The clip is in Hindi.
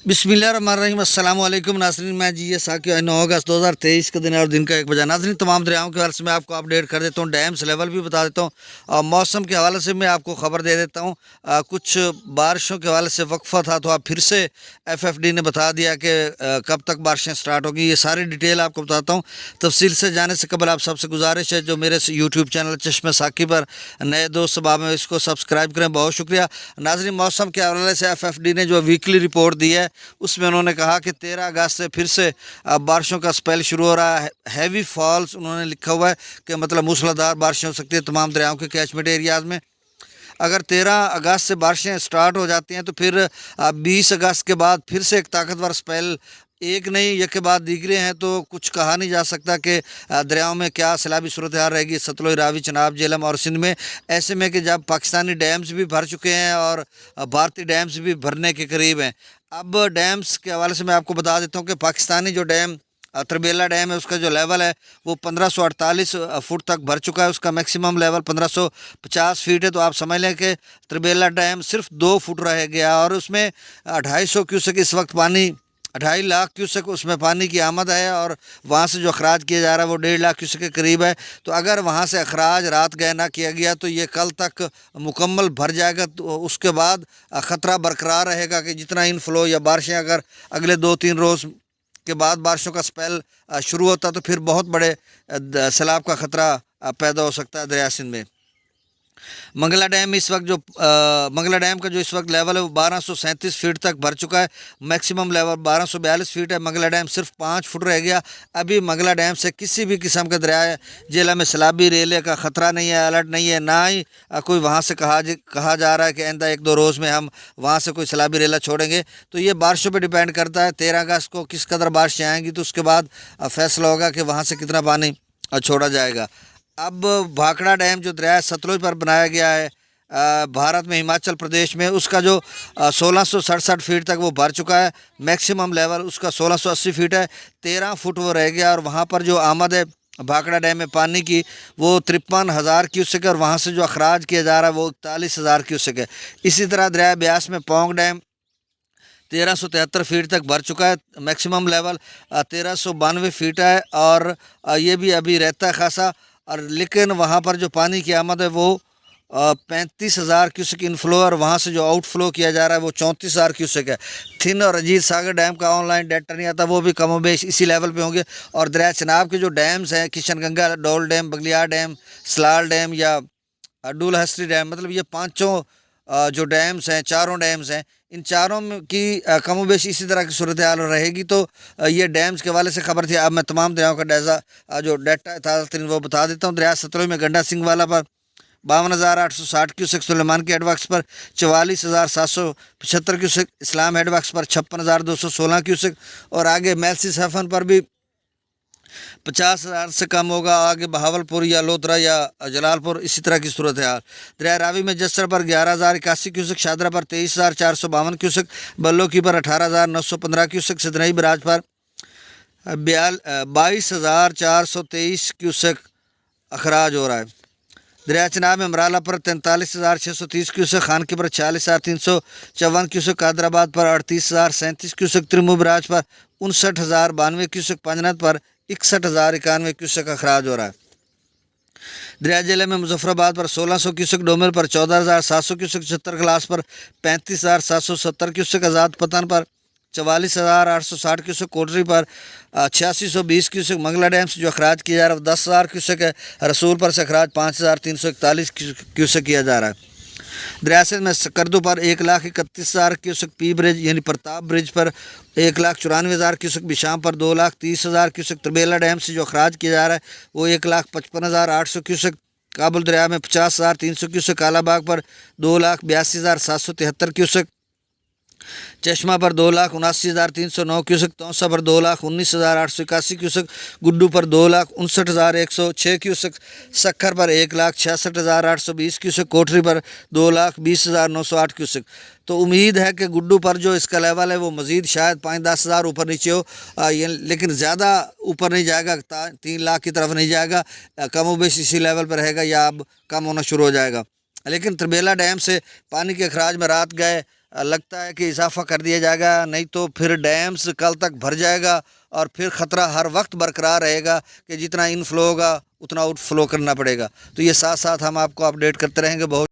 बिस्मिल्लाहिर्रहमानिर्रहीम अस्सलाम वालेकुम नाज़रीन। मैं जी ये साकी 9 अगस्त 2023 का दिन है और दिन का 1 बजा। नाज़रीन, तमाम दरियाओं के हवाले से मैं आपको अपडेट कर देता हूँ, डैम्स लेवल भी बता देता हूँ और मौसम के हवाले से मैं आपको ख़बर दे देता हूँ। कुछ बारिशों के हवाले से वक्फा था तो अब फिर से FFD ने बता दिया कि कब तक बारिशें स्टार्ट होगी। ये सारी डिटेल आपको बताता हूँ। तफसील से जाने से कबल आप सबसे गुजारिश है, जो मेरे यूट्यूब चैनल चश्मे साकी पर नए दोस्त अब में इसको सब्सक्राइब करें। बहुत शुक्रिया नाज़रीन। मौसम के हवाले से FFD ने जो वीकली रिपोर्ट दी है उसमें उन्होंने कहा कि 13 अगस्त से फिर से बारिशों का स्पेल शुरू हो रहा है। हैवी फॉल्स उन्होंने लिखा हुआ है कि मतलब मूसलाधार बारिशें हो सकती है तमाम दरियाओं के कैचमेंट एरियाज़ में। अगर 13 अगस्त से बारिशें स्टार्ट हो जाती हैं तो फिर 20 अगस्त के बाद फिर से एक ताकतवर स्पेल, एक नहीं एक के बाद दीगरे हैं, तो कुछ कहा नहीं जा सकता कि दरियाओं में क्या सैलाबी सूरत हाल रहेगी सतलुज, रावी, चनाब, झेलम और सिंध में। ऐसे में कि जब पाकिस्तानी डैम्स भी भर चुके हैं और भारतीय डैम्स भी भरने के करीब हैं। अब डैम्स के हवाले से मैं आपको बता देता हूँ कि पाकिस्तानी जो डैम तरबेला डैम है उसका जो लेवल है वो 1548 फुट तक भर चुका है। उसका मैक्सिमम लेवल 1550 फीट है। तो आप समझ लें कि तरबेला डैम सिर्फ 2 फुट रह गया और उसमें 250 क्यूसेक इस वक्त पानी, 2.5 लाख क्यूसेक उसमें पानी की आमद है और वहाँ से जो अखराज किया जा रहा है वो 1.5 लाख क्यूसेक के करीब है। तो अगर वहाँ से अखराज रात गए ना किया गया तो ये कल तक मुकम्मल भर जाएगा। तो उसके बाद ख़तरा बरकरार रहेगा कि जितना इनफ्लो या बारिशें अगर अगले 2-3 रोज़ के बाद बारिशों का स्पेल शुरू होता तो फिर बहुत बड़े सैलाब का ख़तरा पैदा हो सकता है दरिया सिंध में। मंगला डैम इस वक्त जो मंगला डैम का जो इस वक्त लेवल है वो 1237 फीट तक भर चुका है। मैक्सिमम लेवल 1242 फीट है। मंगला डैम सिर्फ 5 फुट रह गया। अभी मंगला डैम से किसी भी किस्म का दरिया जिला में सैलाबी रेले का ख़तरा नहीं है, अलर्ट नहीं है, ना ही कोई वहाँ से कहा जा रहा है कि आइंदा 1-2 रोज़ में हम वहाँ से कोई सैलाबी रेला छोड़ेंगे। तो ये बारिशों पर डिपेंड करता है। 13 अगस्त को किस कदर बारिशें आएँगी तो उसके बाद फैसला होगा कि वहाँ से कितना पानी छोड़ा जाएगा। अब भाखड़ा डैम जो दरिया सतलुज पर बनाया गया है भारत में हिमाचल प्रदेश में, उसका जो 1667 फीट तक वो भर चुका है। मैक्सिमम लेवल उसका 1680 फीट है। 13 फुट वो रह गया और वहाँ पर जो आमद है भाखड़ा डैम में पानी की वो 53,000 क्यूसेक है और वहाँ से जो अखराज किया जा रहा है वो 41,000 क्यूसेक है। इसी तरह दरिया ब्यास में पोंग डैम 1373 फीट तक भर चुका है। मैक्सिमम लेवल 1392 फीट है और ये भी अभी रहता है खासा। और लेकिन वहाँ पर जो पानी की आमद है वो 35,000 क्यूसेक इनफ्लो और वहाँ से जो आउटफ्लो किया जा रहा है वो 34,000 क्यूसेक है। थिन और अजीत सागर डैम का ऑनलाइन डाटा नहीं आता, वो भी कम बेश इसी लेवल पे होंगे। और दरिया चनाब के जो डैम्स हैं किशनगंगा डोल dam, Baglihar dam, Salal dam या डूल हस्त्री डैम, मतलब ये पाँचों जो डैम्स हैं, चारों डैम्स हैं, इन चारों की कम बेश इसी तरह की सूरत हाल रहेगी। तो ये डैम्स के हवाले से खबर थी। अब मैं तमाम दरियाओं का जो डाटा है ताज़ा तरीन वो बता देता हूँ। दरिया सतलुज में गंडा सिंह वाला पर 52,860 क्यूसेक, सुलेमान की हेडवर्क्स पर 44,775 क्यूसेक, इस्लाम हेडवर्क्स पर 56,216 क्यूसेक और आगे मेलसी सैफन पर भी 50,000 से कम होगा। आगे बहावलपुर या लोथरा या जलालपुर इसी तरह की सूरत है। दरिया रावी में जस्सर पर 11,081 क्यूसेक, शादरा पर 23,452 क्यूसेक, बल्लो की पर 18,915 क्यूसेक, सिदनई बराज पर 22,423 क्यूसेक अखराज हो रहा है। दरिया चनाब में मराला पर 43,630 क्यूसेक, खानकी पर 46,354 क्यूसेक, कादराबाद पर 38,037 क्यूसेक, त्रिमू बराज पर 59,092 क्यूसेक, पंजनत पर 61,091 क्यूसेक अखराज हो रहा है। दरिया जिले में मुजफ्फराबाद पर 1600 क्यूसेक, डोमेर पर 14,700 क्यूसेक, चतर क्लास पर 35,770 क्यूसेक, आज़ाद पतन पर 44,860 क्यूसेक, कोटरी पर 8620 क्यूसेक, मंगला डैम से जो अखराज किया जा रहा है 10,000 क्यूसेक है। रसूल पर से अखराज 5,341 क्यूसेक किया जा रहा है। दरिया सिंध में सकरदू पर 1,31,000 क्यूसेक, पी ब्रिज यानी प्रताप ब्रिज पर 1,94,000 क्यूसेक, बिशाम पर 2,30,000 क्यूसेक, तरबेला डैम से जो अखराज किया जा रहा है वो 1,55,800 क्यूसेक, काबुल दरिया में 50,300 क्यूसेक, कालाबाग पर 2,82,773 क्यूसेक, चश्मा पर 2,79,309 क्यूसेक, तौसा पर 2,19,881 क्यूसेक, गुड्डू पर 2,59,106 क्यूसेक, सक्खर पर 1,66,820 क्यूसेक, कोठरी पर 2,20,908 क्यूसेक। तो उम्मीद है कि गुड्डू पर जो इसका लेवल है वो मज़ीद शायद 5-10 हज़ार ऊपर नीचे हो, लेकिन ज़्यादा ऊपर नहीं जाएगा, 3 लाख की तरफ नहीं जाएगा, कम बेश इसी लेवल पर रहेगा या अब कम होना शुरू हो जाएगा। लेकिन तरबेला डैम से पानी के अखराज में रात गए लगता है कि इजाफा कर दिया जाएगा, नहीं तो फिर डैम्स कल तक भर जाएगा और फिर ख़तरा हर वक्त बरकरार रहेगा कि जितना इनफ्लो होगा उतना आउटफ्लो करना पड़ेगा। तो ये साथ साथ हम आपको अपडेट करते रहेंगे। बहुत